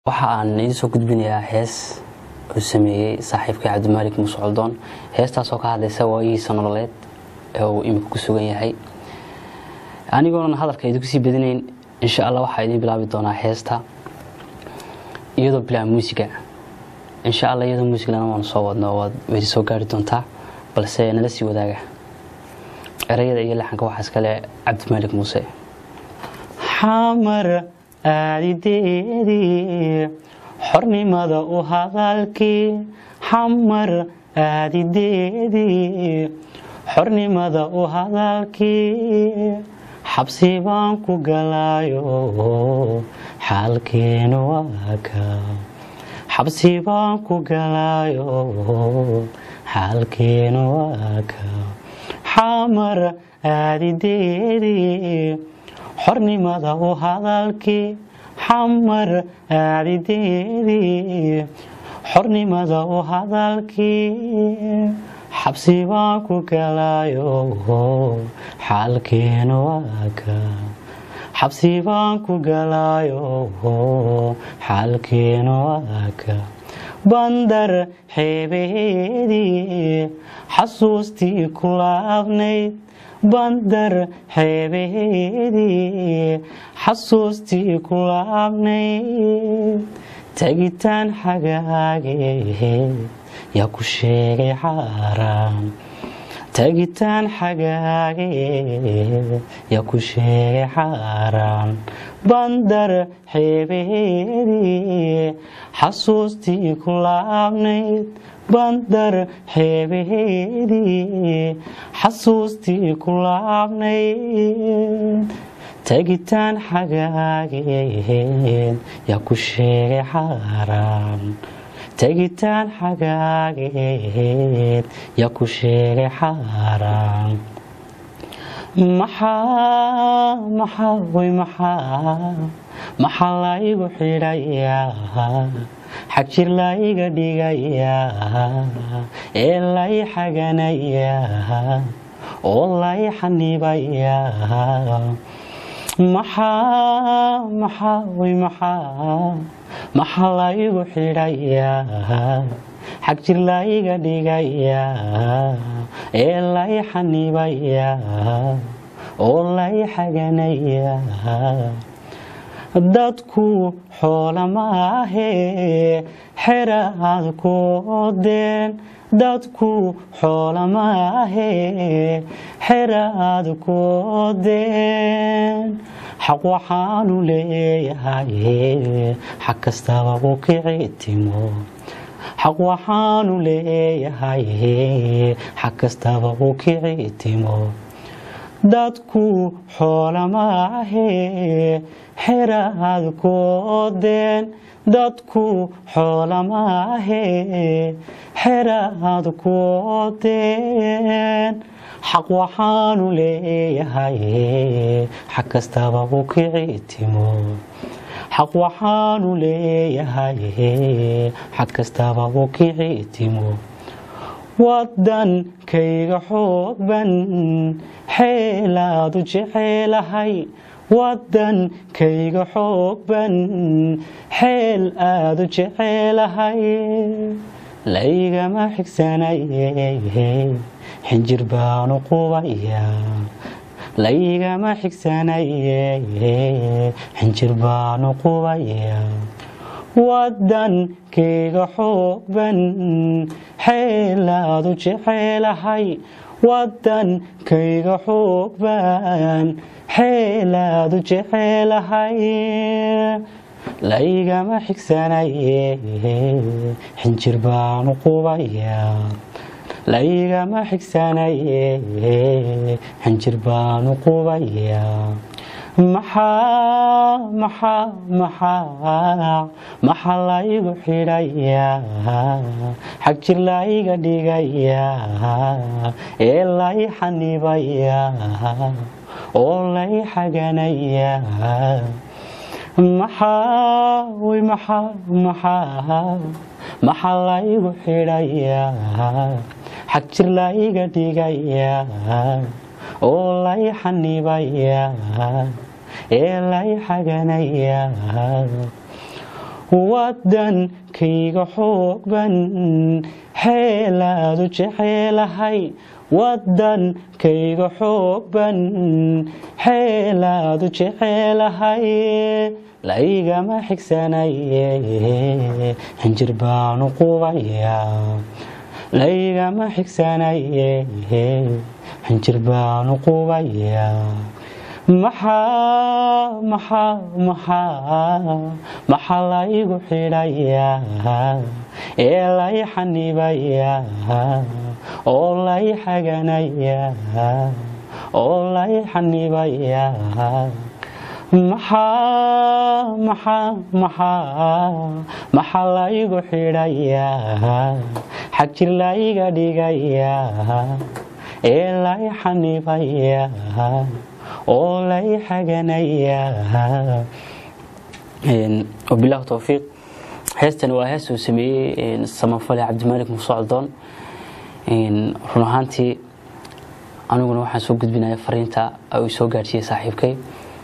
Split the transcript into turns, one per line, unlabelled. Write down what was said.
waxa aan idin soo gudbinayaa hees uu sameeyay saaxiibkay Cabdimaalik Muscaldon heestaas oo ka hadlaysa waayihiisa nololeed ee uu imika ku sugan yahay anigoona hadalka idinku sii badinayn insha Allah waxa idin bilaabi doonaa heesta iyadoo bilaa muusiga insha Allah iyadoo muusiga lana waan soo wadnaa waad wadi soo gaari doontaa balse nala sii wadaaga erayada iyo laxanka waxa iska leh Cabdimaalik Muuse xamar aadideedi xornimada u hadalkii xamar aadideedi xornimada u hadalkii xabsi baan ku galaayo xaalkeenu waa ka xabsi baan ku galaayo xaalkeenu waa ka xamar aadideedi xornimada u hadalkii xamar aadideedi xornimada u hadalkii xabsi baan ku galaayo xaalkeenu waa ka xabsi baan ku galaayo xaalkeenu waa ka bandar xeebeedii xasuustii kula abnayd bandar xeebeedii xasuustii kula abnayd tagitaan xagaagee yaa ku sheegay xaaraan tagitaan xagaagee yaa ku sheegay xaaraan bandar xeebeedii xasuustii kula abnayd bandar xeebeedii xasuustii kula abnayd tagitaan xagaagee yaa ku sheegay xaaraan tagitaan xagaagee yaa ku sheegay xaaraan maxaa la igu xidhayaa xag jir la iga dhigayaa ee la i xaganayaa oo la i xanibayaa maxaa la igu xidhayaa xag jir la iga dhigayaa ee la i xanibayaa oo la i xaganayaa dadku xoola maahee xera aad ku odeen dadku xoola maahee xera aad ku odeen xaq waxaanu leeyahay xag kastaba u kici timo xaq waxaanu leeyahay xag kastaba u kici timo dadku xoola maahee xera aad ku odeen dadku xoola maahee xera aad ku odeen xaq waxaanu leeyahay xag kastaba u kici timo xaq waxaanu leeyahay xag kastaba u kici timo wadankayga xoogban xeelaad u jecelahay wadankayga xoogban xeel aad u jecelahay laygama xigsanaye xinjir baanu qubayaa laygama xigsanaye xinjir baanu qubayaa wadankayga xoogban xeel aad u jecelahay wadankayga xoogban xeel aad u jecelahay laygama xigsanaye xinjir baanu qubayaa laygama xigsanaye xinjir baanu qubayaa maxaa la igu xidhayaa xag jir la iga dhigayaa ee la i xanibayaa oo la i xaganayaa maxaa la igu xidhayaa xag jir la iga dhigayaa oo la i xanibayaa ee la i xaganayaa wadankayga xoog ban xeelaadu jecelahay wadankayga xoog ban xeelaadu jecelahay laygama xigsanaye xinjir baanu qubayaa laygama xigsanaye xinjir baanu qubayaa maxaa laygu xidhayaa ee lay xanibayaa oo lay xaganayaa oo lay xanibayaa maxaa laygu xidhayaa xag jir layga dhigayaa ee lay xanibayaa oo lay xaganayaa وبالله توفيق heestan waa hees uu sameeyay samafale Cabdimaalik Musocdoon run ahaantii aniguna waxaan soo gudbinayaa fariinta ay soo gaarsiiyay saaxiibkay